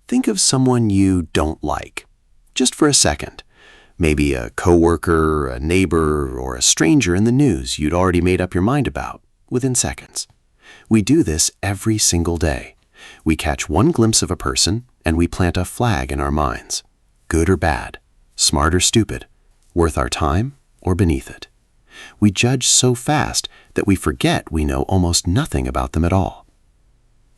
Think of someone you don't like, just for a second. Maybe a coworker, a neighbor, or a stranger in the news you'd already made up your mind about within seconds. We do this every single day. We catch one glimpse of a person and we plant a flag in our minds. Good or bad, smart or stupid, worth our time or beneath it. We judge so fast that we forget we know almost nothing about them at all.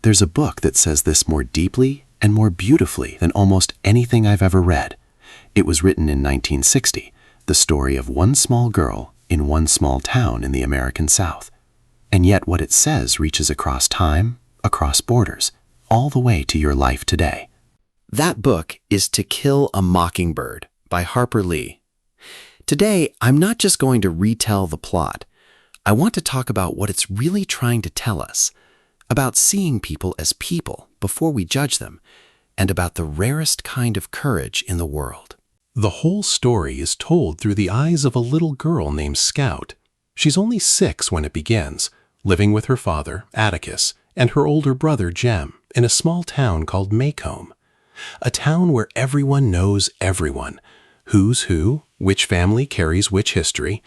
There's a book that says this more deeply and more beautifully than almost anything I've ever read. It was written in 1960, the story of one small girl in one small town in the American South. And yet what it says reaches across time, across borders, all the way to your life today. That book is To Kill a Mockingbird by Harper Lee. Today, I'm not just going to retell the plot. I want to talk about what it's really trying to tell us, about seeing people as people before we judge them, and about the rarest kind of courage in the world. The whole story is told through the eyes of a little girl named Scout. She's only 6 when it begins, living with her father, Atticus, and her older brother, Jem, in a small town called Maycomb. A town where everyone knows everyone. Who's who, which family carries which history.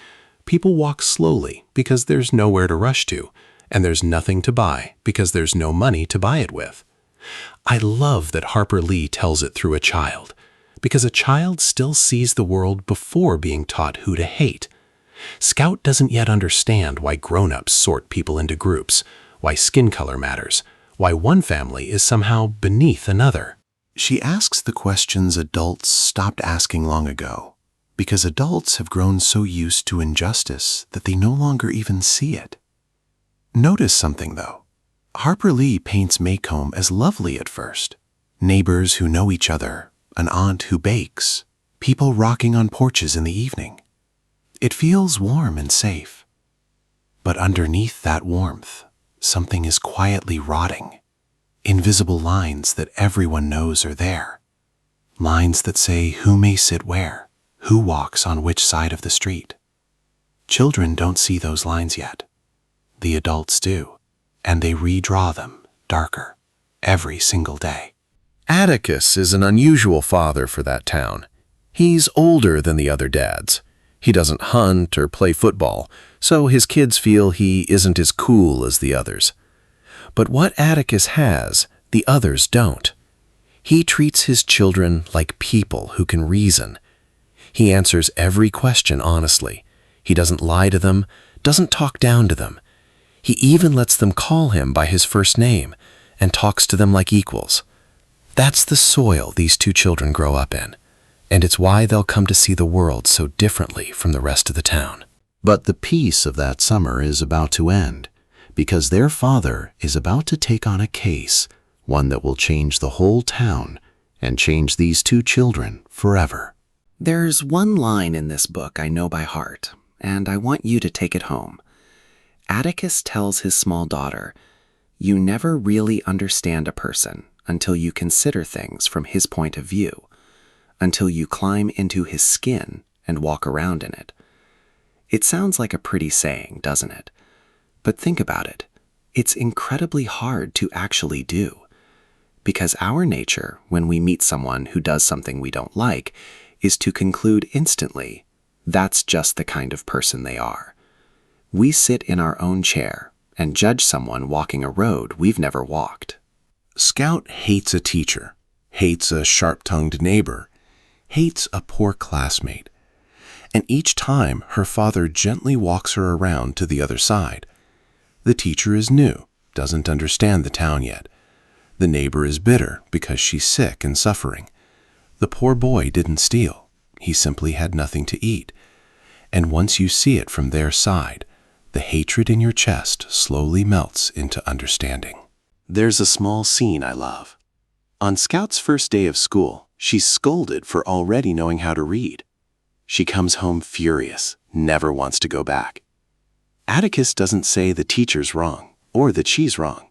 People walk slowly because there's nowhere to rush to, and there's nothing to buy because there's no money to buy it with. I love that Harper Lee tells it through a child, because a child still sees the world before being taught who to hate. Scout doesn't yet understand why grown-ups sort people into groups, why skin color matters, why one family is somehow beneath another. She asks the questions adults stopped asking long ago, because adults have grown so used to injustice that they no longer even see it. Notice something, though. Harper Lee paints Maycomb as lovely at first. Neighbors who know each other, an aunt who bakes, people rocking on porches in the evening. It feels warm and safe. But underneath that warmth, something is quietly rotting. Invisible lines that everyone knows are there. Lines that say who may sit where, who walks on which side of the street. Children don't see those lines yet. The adults do, and they redraw them darker every single day. Atticus is an unusual father for that town. He's older than the other dads. He doesn't hunt or play football, so his kids feel he isn't as cool as the others. But what Atticus has, the others don't. He treats his children like people who can reason. He answers every question honestly. He doesn't lie to them, doesn't talk down to them. He even lets them call him by his first name and talks to them like equals. That's the soil these two children grow up in, and it's why they'll come to see the world so differently from the rest of the town. But the peace of that summer is about to end, because their father is about to take on a case, one that will change the whole town and change these two children forever. There's one line in this book I know by heart, and I want you to take it home. Atticus tells his small daughter, "You never really understand a person until you consider things from his point of view, until you climb into his skin and walk around in it." It sounds like a pretty saying, doesn't it? But think about it. It's incredibly hard to actually do. Because our nature, when we meet someone who does something we don't like, is to conclude instantly, that's just the kind of person they are. We sit in our own chair and judge someone walking a road we've never walked. Scout hates a teacher, hates a sharp-tongued neighbor, hates a poor classmate. And each time her father gently walks her around to the other side. The teacher is new, doesn't understand the town yet. The neighbor is bitter because she's sick and suffering. The poor boy didn't steal. He simply had nothing to eat. And once you see it from their side, the hatred in your chest slowly melts into understanding. There's a small scene I love. On Scout's first day of school, she's scolded for already knowing how to read. She comes home furious, never wants to go back. Atticus doesn't say the teacher's wrong or that she's wrong.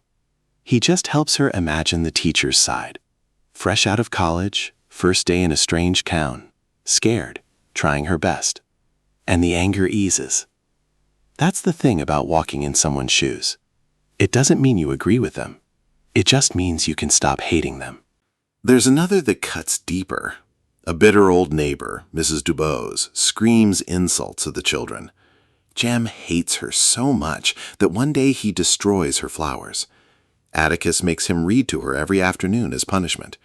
He just helps her imagine the teacher's side. Fresh out of college, first day in a strange town, scared, trying her best. And the anger eases. That's the thing about walking in someone's shoes. It doesn't mean you agree with them. It just means you can stop hating them. There's another that cuts deeper. A bitter old neighbor, Mrs. Dubose, screams insults at the children. Jem hates her so much that one day he destroys her flowers. Atticus makes him read to her every afternoon as punishment.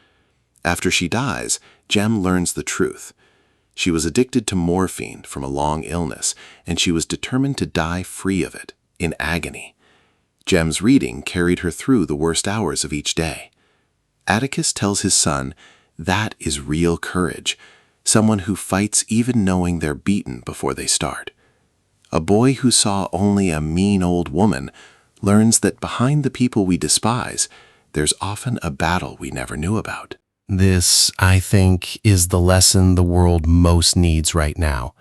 After she dies, Jem learns the truth. She was addicted to morphine from a long illness, and she was determined to die free of it, in agony. Jem's reading carried her through the worst hours of each day. Atticus tells his son, that is real courage, someone who fights even knowing they're beaten before they start. A boy who saw only a mean old woman learns that behind the people we despise, there's often a battle we never knew about. This, I think, is the lesson the world most needs right now.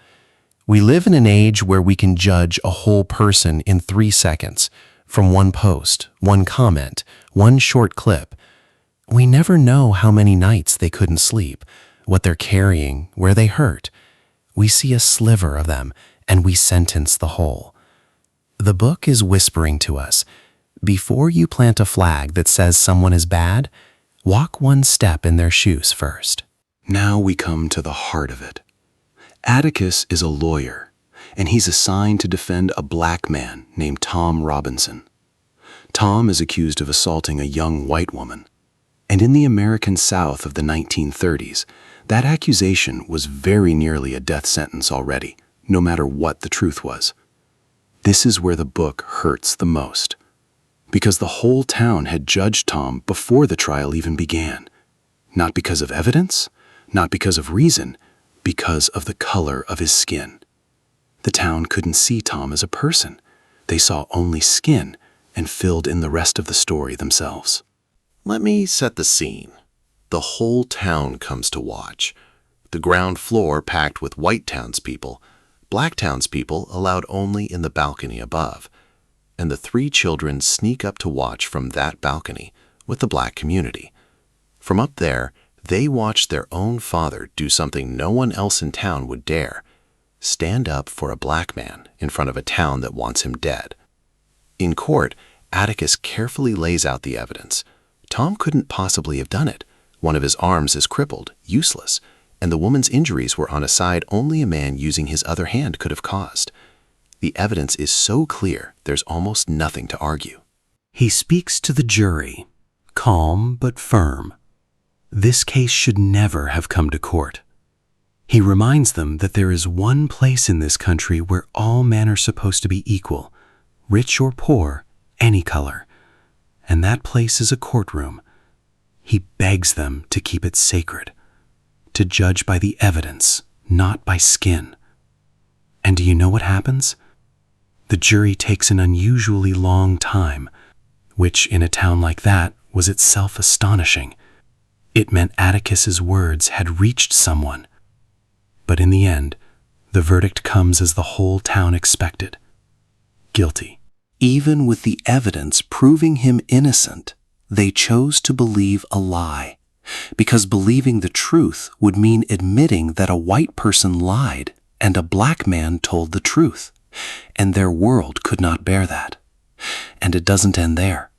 We live in an age where we can judge a whole person in 3 seconds, from one post, one comment, one short clip. We never know how many nights they couldn't sleep, what they're carrying, where they hurt. We see a sliver of them, and we sentence the whole. The book is whispering to us, before you plant a flag that says someone is bad, walk one step in their shoes first. Now we come to the heart of it. Atticus is a lawyer, and he's assigned to defend a black man named Tom Robinson. Tom is accused of assaulting a young white woman. And in the American South of the 1930s, that accusation was very nearly a death sentence already, no matter what the truth was. This is where the book hurts the most, because the whole town had judged Tom before the trial even began. Not because of evidence, not because of reason, because of the color of his skin. The town couldn't see Tom as a person. They saw only skin and filled in the rest of the story themselves. Let me set the scene. The whole town comes to watch. The ground floor packed with white townspeople, black townspeople allowed only in the balcony above, and the 3 children sneak up to watch from that balcony with the black community. From up there, they watch their own father do something no one else in town would dare, stand up for a black man in front of a town that wants him dead. In court, Atticus carefully lays out the evidence. Tom couldn't possibly have done it. One of his arms is crippled, useless, and the woman's injuries were on a side only a man using his other hand could have caused. The evidence is so clear, there's almost nothing to argue. He speaks to the jury, calm but firm. This case should never have come to court. He reminds them that there is one place in this country where all men are supposed to be equal, rich or poor, any color. And that place is a courtroom. He begs them to keep it sacred, to judge by the evidence, not by skin. And do you know what happens? The jury takes an unusually long time, which in a town like that was itself astonishing. It meant Atticus's words had reached someone. But in the end, the verdict comes as the whole town expected. Guilty. Even with the evidence proving him innocent, they chose to believe a lie, because believing the truth would mean admitting that a white person lied and a black man told the truth, and their world could not bear that. And it doesn't end there.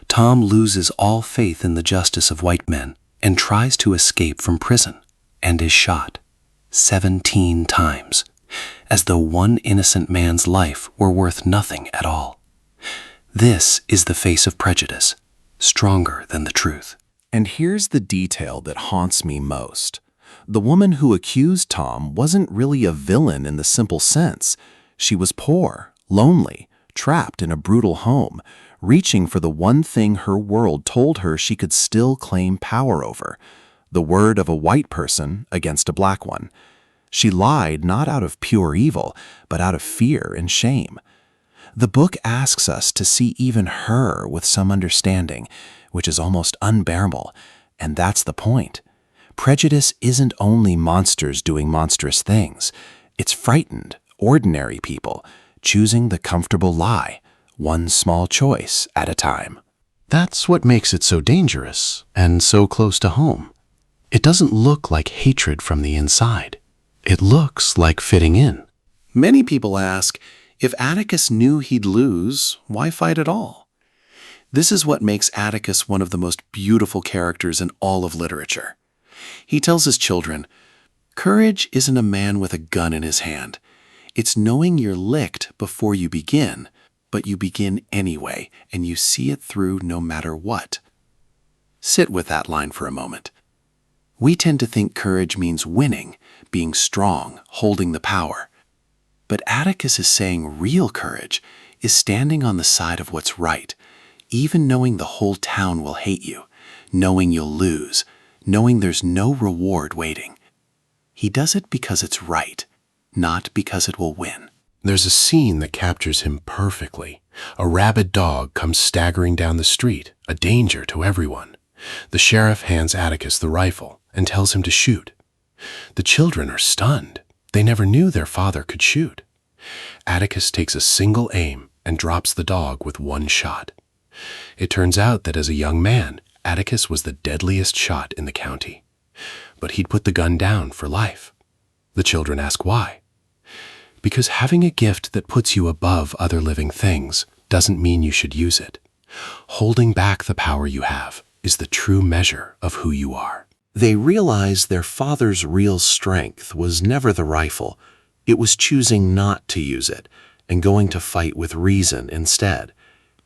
Tom loses all faith in the justice of white men and tries to escape from prison, and is shot 17 times, as though one innocent man's life were worth nothing at all. This is the face of prejudice, stronger than the truth. And here's the detail that haunts me most. The woman who accused Tom wasn't really a villain in the simple sense. She was poor, lonely, trapped in a brutal home, reaching for the one thing her world told her she could still claim power over, the word of a white person against a black one. She lied not out of pure evil, but out of fear and shame. The book asks us to see even her with some understanding, which is almost unbearable, and that's the point. Prejudice isn't only monsters doing monstrous things. It's frightened, ordinary people choosing the comfortable lie, one small choice at a time. That's what makes it so dangerous and so close to home. It doesn't look like hatred from the inside. It looks like fitting in. Many people ask, if Atticus knew he'd lose, why fight at all? This is what makes Atticus one of the most beautiful characters in all of literature. He tells his children, "Courage isn't a man with a gun in his hand. It's knowing you're licked before you begin, but you begin anyway, and you see it through no matter what." Sit with that line for a moment. We tend to think courage means winning, being strong, holding the power. But Atticus is saying real courage is standing on the side of what's right, even knowing the whole town will hate you, knowing you'll lose, knowing there's no reward waiting. He does it because it's right, not because it will win. There's a scene that captures him perfectly. A rabid dog comes staggering down the street, a danger to everyone. The sheriff hands Atticus the rifle and tells him to shoot. The children are stunned. They never knew their father could shoot. Atticus takes a single aim and drops the dog with one shot. It turns out that as a young man, Atticus was the deadliest shot in the county. But he'd put the gun down for life. The children ask why. Because having a gift that puts you above other living things doesn't mean you should use it. Holding back the power you have is the true measure of who you are. They realized their father's real strength was never the rifle. It was choosing not to use it and going to fight with reason instead.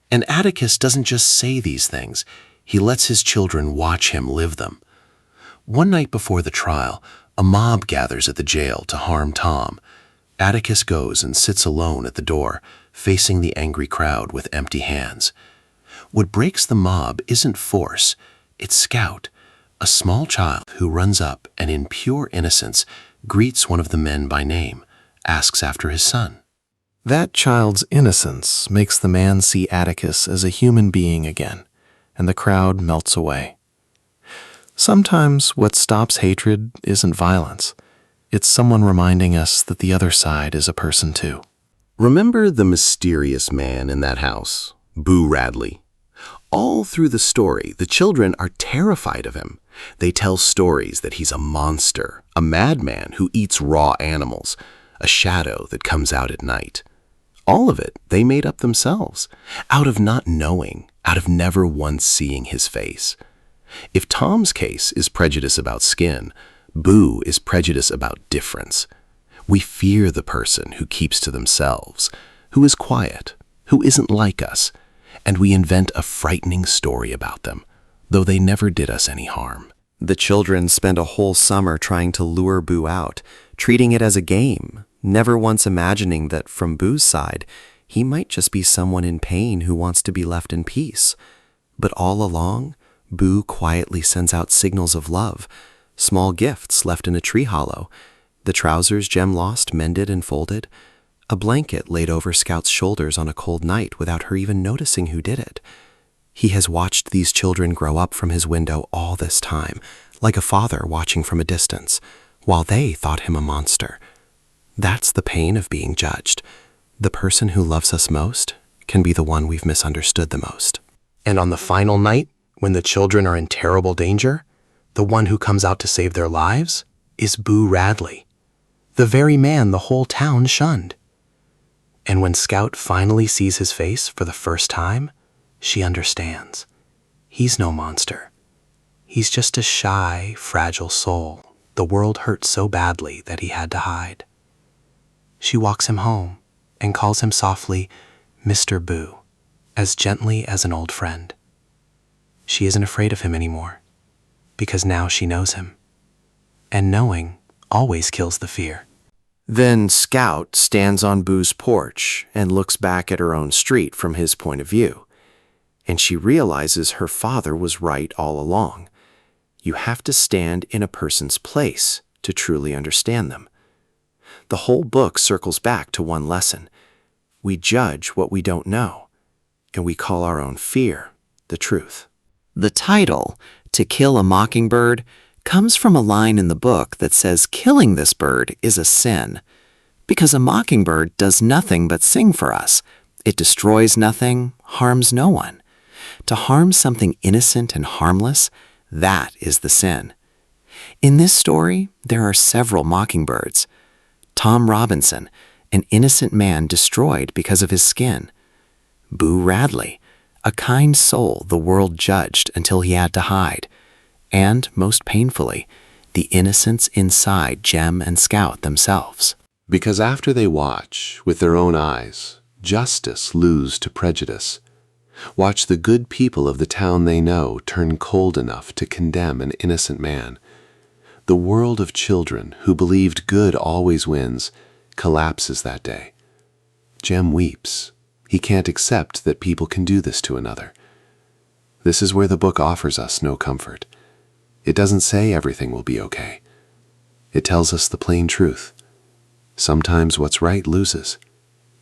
And Atticus doesn't just say these things. He lets his children watch him live them. One night before the trial, a mob gathers at the jail to harm Tom. Atticus goes and sits alone at the door, facing the angry crowd with empty hands. What breaks the mob isn't force, it's Scout, a small child who runs up and in pure innocence greets one of the men by name, asks after his son. That child's innocence makes the man see Atticus as a human being again, and the crowd melts away. Sometimes what stops hatred isn't violence. It's someone reminding us that the other side is a person too. Remember the mysterious man in that house, Boo Radley? All through the story, the children are terrified of him. They tell stories that he's a monster, a madman who eats raw animals, a shadow that comes out at night. All of it they made up themselves, out of not knowing, out of never once seeing his face. If Tom's case is prejudice about skin, Boo is prejudice about difference. We fear the person who keeps to themselves, who is quiet, who isn't like us, and we invent a frightening story about them, though they never did us any harm. The children spend a whole summer trying to lure Boo out, treating it as a game, never once imagining that from Boo's side, he might just be someone in pain who wants to be left in peace. But all along, Boo quietly sends out signals of love, small gifts left in a tree hollow, the trousers Jem lost mended and folded, a blanket laid over Scout's shoulders on a cold night without her even noticing who did it. He has watched these children grow up from his window all this time, like a father watching from a distance, while they thought him a monster. That's the pain of being judged. The person who loves us most can be the one we've misunderstood the most. And on the final night, when the children are in terrible danger, the one who comes out to save their lives is Boo Radley, the very man the whole town shunned. And when Scout finally sees his face for the first time, she understands. He's no monster. He's just a shy, fragile soul the world hurt so badly that he had to hide. She walks him home and calls him softly Mr. Boo, as gently as an old friend. She isn't afraid of him anymore, because now she knows him. And knowing always kills the fear. Then Scout stands on Boo's porch and looks back at her own street from his point of view. And she realizes her father was right all along. You have to stand in a person's place to truly understand them. The whole book circles back to one lesson. We judge what we don't know, and we call our own fear the truth. The title, To Kill a Mockingbird, comes from a line in the book that says killing this bird is a sin, because a mockingbird does nothing but sing for us. It destroys nothing, harms no one. To harm something innocent and harmless, that is the sin. In this story, there are several mockingbirds. Tom Robinson, an innocent man destroyed because of his skin. Boo Radley, a kind soul the world judged until he had to hide, and, most painfully, the innocence inside Jem and Scout themselves. Because after they watch, with their own eyes, justice lose to prejudice, watch the good people of the town they know turn cold enough to condemn an innocent man, the world of children who believed good always wins collapses that day. Jem weeps. He can't accept that people can do this to another. This is where the book offers us no comfort. It doesn't say everything will be okay. It tells us the plain truth. Sometimes what's right loses.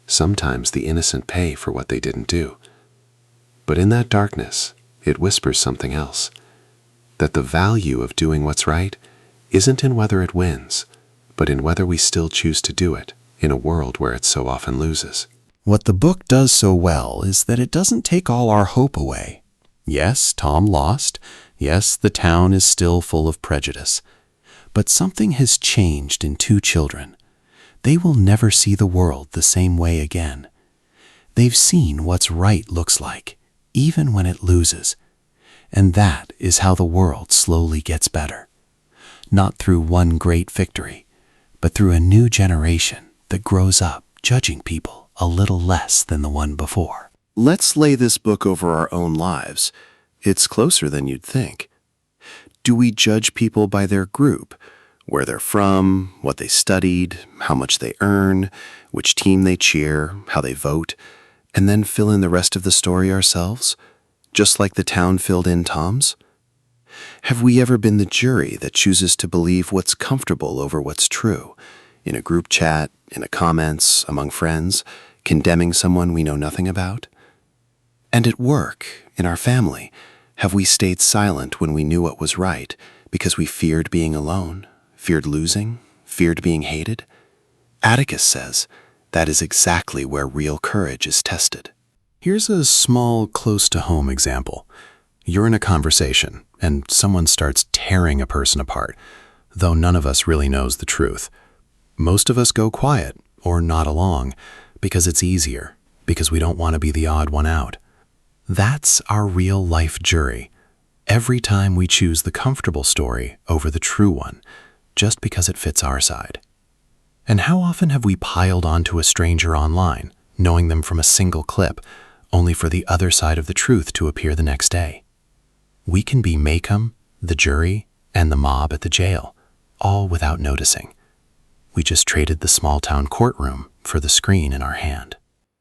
Sometimes the innocent pay for what they didn't do. But in that darkness, it whispers something else. That the value of doing what's right isn't in whether it wins, but in whether we still choose to do it in a world where it so often loses. What the book does so well is that it doesn't take all our hope away. Yes, Tom lost. Yes, the town is still full of prejudice. But something has changed in two children. They will never see the world the same way again. They've seen what's right looks like, even when it loses. And that is how the world slowly gets better. Not through one great victory, but through a new generation that grows up judging people a little less than the one before. Let's lay this book over our own lives. It's closer than you'd think. Do we judge people by their group, where they're from, what they studied, how much they earn, which team they cheer, how they vote, and then fill in the rest of the story ourselves, just like the town filled in Tom's? Have we ever been the jury that chooses to believe what's comfortable over what's true, in a group chat, in the comments, among friends, condemning someone we know nothing about? And at work, in our family, have we stayed silent when we knew what was right because we feared being alone, feared losing, feared being hated? Atticus says that is exactly where real courage is tested. Here's a small, close-to-home example. You're in a conversation, and someone starts tearing a person apart, though none of us really knows the truth. Most of us go quiet, or nod along, because it's easier, because we don't want to be the odd one out. That's our real-life jury. Every time we choose the comfortable story over the true one, just because it fits our side. And how often have we piled onto a stranger online, knowing them from a single clip, only for the other side of the truth to appear the next day? We can be Maycomb, the jury, and the mob at the jail, all without noticing. We just traded the small-town courtroom for the screen in our hand.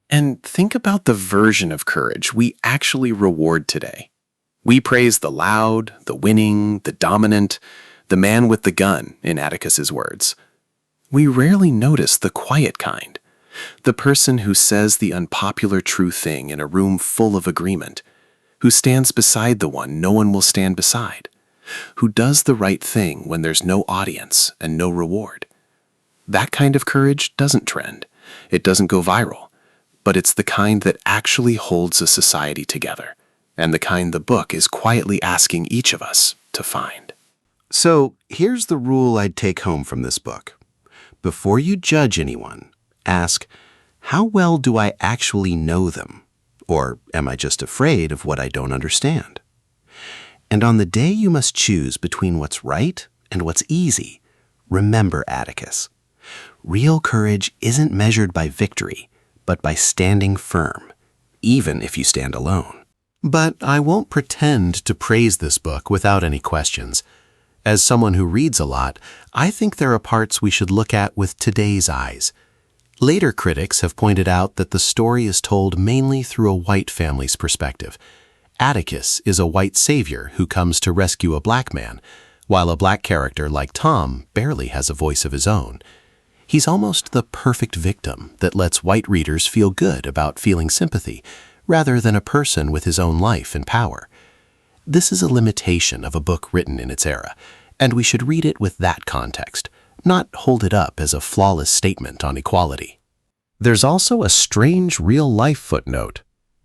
And think about the version of courage we actually reward today. We praise the loud, the winning, the dominant, the man with the gun, in Atticus's words. We rarely notice the quiet kind, the person who says the unpopular true thing in a room full of agreement, who stands beside the one no one will stand beside, who does the right thing when there's no audience and no reward. That kind of courage doesn't trend. It doesn't go viral. But it's the kind that actually holds a society together, and the kind the book is quietly asking each of us to find. So here's the rule I'd take home from this book. Before you judge anyone, ask, how well do I actually know them? Or am I just afraid of what I don't understand? And on the day you must choose between what's right and what's easy, remember Atticus. Real courage isn't measured by victory, but by standing firm, even if you stand alone. But I won't pretend to praise this book without any questions. As someone who reads a lot, I think there are parts we should look at with today's eyes. Later critics have pointed out that the story is told mainly through a white family's perspective. Atticus is a white savior who comes to rescue a black man, while a black character like Tom barely has a voice of his own. He's almost the perfect victim that lets white readers feel good about feeling sympathy, rather than a person with his own life and power. This is a limitation of a book written in its era, and we should read it with that context, not hold it up as a flawless statement on equality. There's also a strange real-life footnote.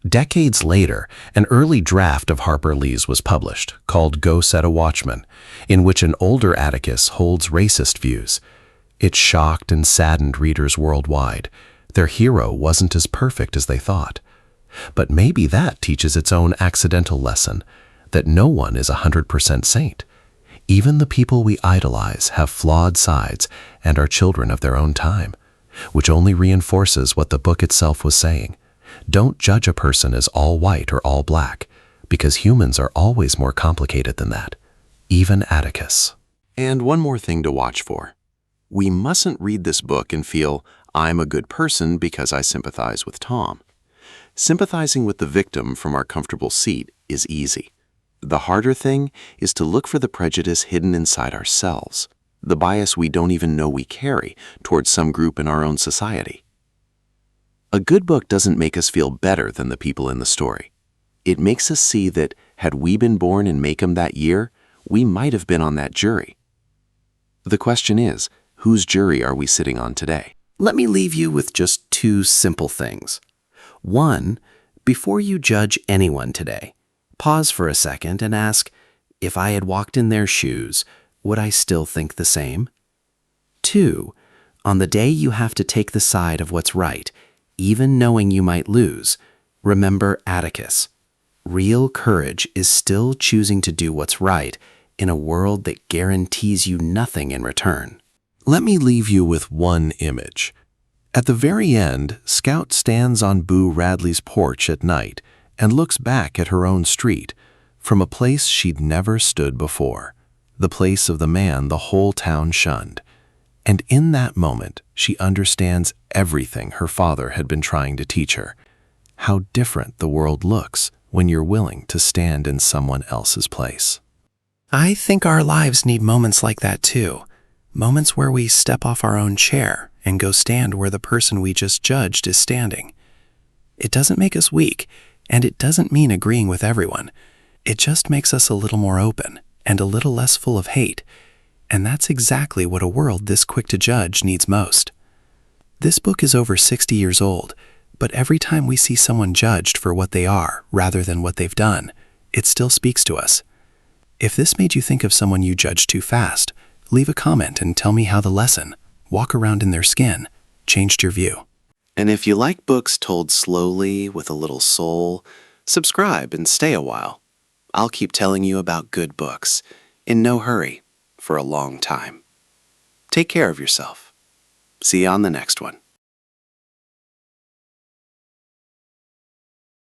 Decades later, an early draft of Harper Lee's was published, called Go Set a Watchman, in which an older Atticus holds racist views. It shocked and saddened readers worldwide. Their hero wasn't as perfect as they thought. But maybe that teaches its own accidental lesson, that no one is 100% saint. Even the people we idolize have flawed sides and are children of their own time, which only reinforces what the book itself was saying. Don't judge a person as all white or all black, because humans are always more complicated than that, even Atticus. And one more thing to watch for. We mustn't read this book and feel, I'm a good person because I sympathize with Tom. Sympathizing with the victim from our comfortable seat is easy. The harder thing is to look for the prejudice hidden inside ourselves, the bias we don't even know we carry towards some group in our own society. A good book doesn't make us feel better than the people in the story. It makes us see that, had we been born in Maycomb that year, we might have been on that jury. The question is, whose jury are we sitting on today? Let me leave you with just two simple things. One, before you judge anyone today, pause for a second and ask, if I had walked in their shoes, would I still think the same? Two, on the day you have to take the side of what's right, even knowing you might lose, remember Atticus. Real courage is still choosing to do what's right in a world that guarantees you nothing in return. Let me leave you with one image. At the very end, Scout stands on Boo Radley's porch at night and looks back at her own street from a place she'd never stood before, the place of the man the whole town shunned. And in that moment, she understands everything her father had been trying to teach her, how different the world looks when you're willing to stand in someone else's place. I think our lives need moments like that too. Moments where we step off our own chair and go stand where the person we just judged is standing. It doesn't make us weak, and it doesn't mean agreeing with everyone. It just makes us a little more open and a little less full of hate. And that's exactly what a world this quick to judge needs most. This book is over 60 years old, but every time we see someone judged for what they are rather than what they've done, it still speaks to us. If this made you think of someone you judged too fast, leave a comment and tell me how the lesson, walk around in their skin, changed your view. And if you like books told slowly with a little soul, subscribe and stay a while. I'll keep telling you about good books, in no hurry, for a long time. Take care of yourself. See you on the next one.